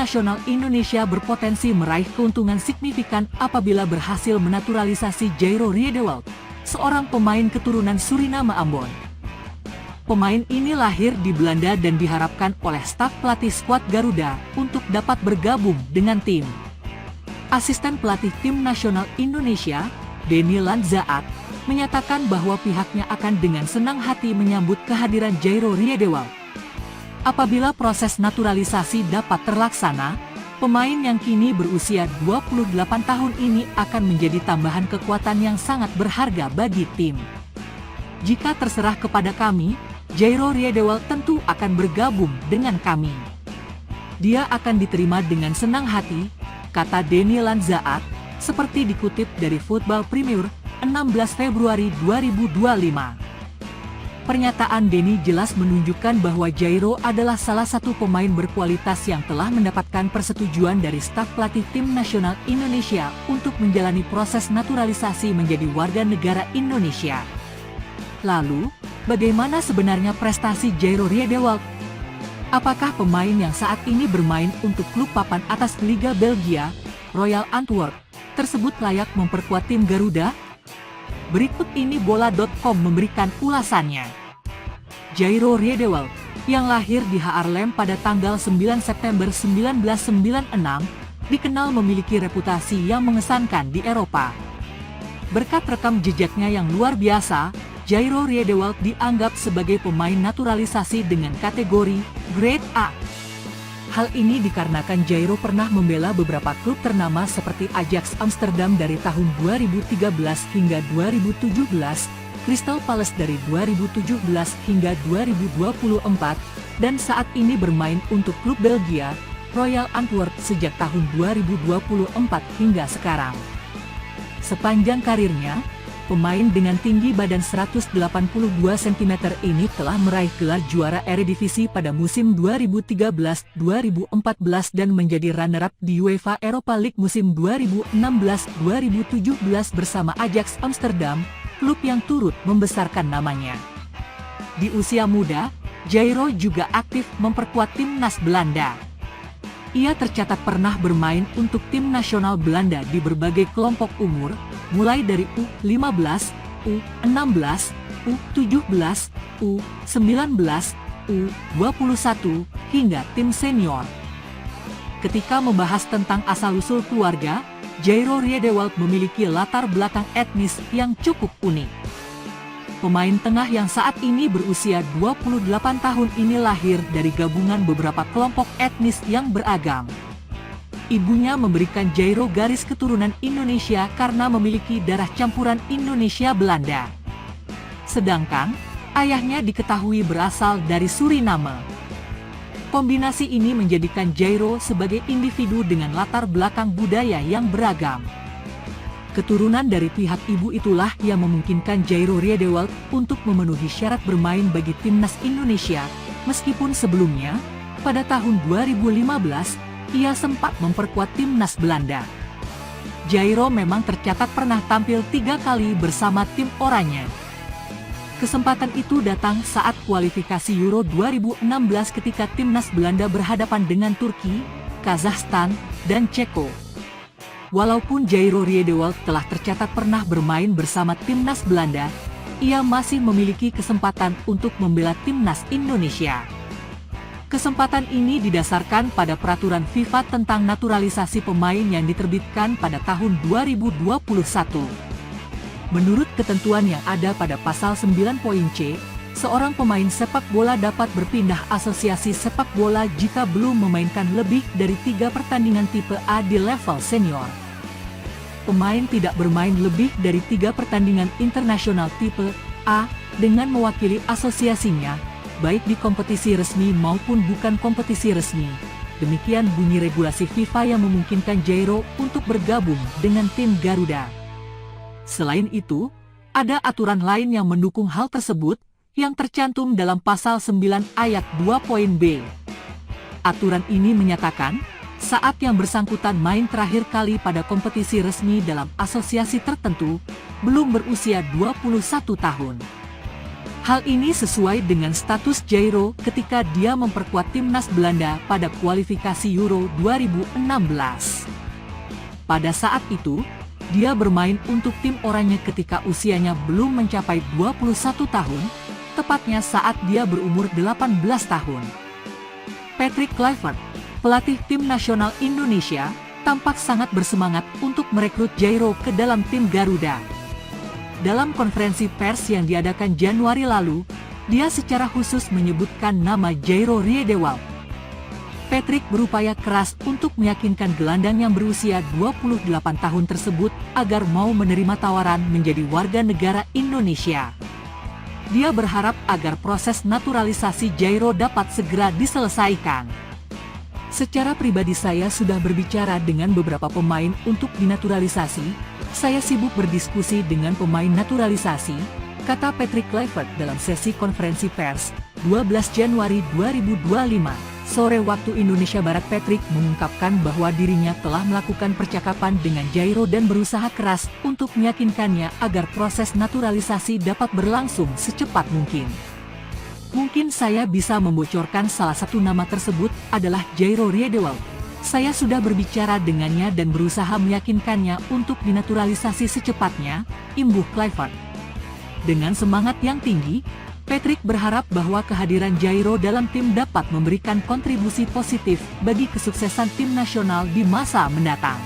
nasional Indonesia berpotensi meraih keuntungan signifikan apabila berhasil menaturalisasi Jairo Riedewald, seorang pemain keturunan Suriname Ambon. Pemain ini lahir di Belanda dan diharapkan oleh staf pelatih skuad Garuda untuk dapat bergabung dengan tim. Asisten pelatih tim nasional Indonesia, Denny Lanzaat, menyatakan bahwa pihaknya akan dengan senang hati menyambut kehadiran Jairo Riedewald. Apabila proses naturalisasi dapat terlaksana, pemain yang kini berusia 28 tahun ini akan menjadi tambahan kekuatan yang sangat berharga bagi tim. Jika terserah kepada kami, Jairo Riedewald tentu akan bergabung dengan kami. Dia akan diterima dengan senang hati, kata Denny Lanzaat, seperti dikutip dari Football Premier, 16 Februari 2025. Pernyataan Denny jelas menunjukkan bahwa Jairo adalah salah satu pemain berkualitas yang telah mendapatkan persetujuan dari staf pelatih tim nasional Indonesia untuk menjalani proses naturalisasi menjadi warga negara Indonesia. Lalu, bagaimana sebenarnya prestasi Jairo Riedewald? Apakah pemain yang saat ini bermain untuk klub papan atas Liga Belgia, Royal Antwerp, tersebut layak memperkuat tim Garuda? Berikut ini bola.com memberikan ulasannya. Jairo Riedewald, yang lahir di Haarlem pada tanggal 9 September 1996, dikenal memiliki reputasi yang mengesankan di Eropa. Berkat rekam jejaknya yang luar biasa, Jairo Riedewald dianggap sebagai pemain naturalisasi dengan kategori Grade A. Hal ini dikarenakan Jairo pernah membela beberapa klub ternama seperti Ajax Amsterdam dari tahun 2013 hingga 2017, Crystal Palace dari 2017 hingga 2024, dan saat ini bermain untuk klub Belgia, Royal Antwerp sejak tahun 2024 hingga sekarang. Sepanjang karirnya, pemain dengan tinggi badan 182 cm ini telah meraih gelar juara Eredivisie pada musim 2013-2014 dan menjadi runner-up di UEFA Europa League musim 2016-2017 bersama Ajax Amsterdam, klub yang turut membesarkan namanya. Di usia muda, Jairo juga aktif memperkuat timnas Belanda. Ia tercatat pernah bermain untuk tim nasional Belanda di berbagai kelompok umur, mulai dari U15, U16, U17, U19, U21, hingga tim senior. Ketika membahas tentang asal-usul keluarga, Jairo Riedewald memiliki latar belakang etnis yang cukup unik. Pemain tengah yang saat ini berusia 28 tahun ini lahir dari gabungan beberapa kelompok etnis yang beragam. Ibunya memberikan Jairo garis keturunan Indonesia karena memiliki darah campuran Indonesia-Belanda. Sedangkan, ayahnya diketahui berasal dari Suriname. Kombinasi ini menjadikan Jairo sebagai individu dengan latar belakang budaya yang beragam. Keturunan dari pihak ibu itulah yang memungkinkan Jairo Riedewald untuk memenuhi syarat bermain bagi timnas Indonesia, meskipun sebelumnya, pada tahun 2015, ia sempat memperkuat timnas Belanda. Jairo memang tercatat pernah tampil 3 kali bersama tim Oranye. Kesempatan itu datang saat kualifikasi Euro 2016 ketika timnas Belanda berhadapan dengan Turki, Kazakhstan, dan Ceko. Walaupun Jairo Riedewald telah tercatat pernah bermain bersama timnas Belanda, ia masih memiliki kesempatan untuk membela timnas Indonesia. Kesempatan ini didasarkan pada peraturan FIFA tentang naturalisasi pemain yang diterbitkan pada tahun 2021. Menurut ketentuan yang ada pada pasal 9.c, seorang pemain sepak bola dapat berpindah asosiasi sepak bola jika belum memainkan lebih dari 3 pertandingan tipe A di level senior. Pemain tidak bermain lebih dari 3 pertandingan internasional tipe A dengan mewakili asosiasinya, baik di kompetisi resmi maupun bukan kompetisi resmi. Demikian bunyi regulasi FIFA yang memungkinkan Jairo untuk bergabung dengan tim Garuda. Selain itu, ada aturan lain yang mendukung hal tersebut, yang tercantum dalam pasal 9 ayat 2.b. Aturan ini menyatakan, saat yang bersangkutan main terakhir kali pada kompetisi resmi dalam asosiasi tertentu, belum berusia 21 tahun. Hal ini sesuai dengan status Jairo ketika dia memperkuat timnas Belanda pada kualifikasi Euro 2016. Pada saat itu, dia bermain untuk tim oranye ketika usianya belum mencapai 21 tahun, tepatnya saat dia berumur 18 tahun. Patrick Kluivert, pelatih tim nasional Indonesia, tampak sangat bersemangat untuk merekrut Jairo ke dalam tim Garuda. Dalam konferensi pers yang diadakan Januari lalu, dia secara khusus menyebutkan nama Jairo Riedewald. Patrick berupaya keras untuk meyakinkan gelandang yang berusia 28 tahun tersebut agar mau menerima tawaran menjadi warga negara Indonesia. Dia berharap agar proses naturalisasi Jairo dapat segera diselesaikan. Secara pribadi saya sudah berbicara dengan beberapa pemain untuk dinaturalisasi. Saya sibuk berdiskusi dengan pemain naturalisasi, kata Patrick Kluivert dalam sesi konferensi pers, 12 Januari 2025. Sore waktu Indonesia Barat. Patrick mengungkapkan bahwa dirinya telah melakukan percakapan dengan Jairo dan berusaha keras untuk meyakinkannya agar proses naturalisasi dapat berlangsung secepat mungkin. Mungkin saya bisa membocorkan salah satu nama tersebut adalah Jairo Riedewald. Saya sudah berbicara dengannya dan berusaha meyakinkannya untuk dinaturalisasi secepatnya, imbuh Kluivert. Dengan semangat yang tinggi, Patrick berharap bahwa kehadiran Jairo dalam tim dapat memberikan kontribusi positif bagi kesuksesan tim nasional di masa mendatang.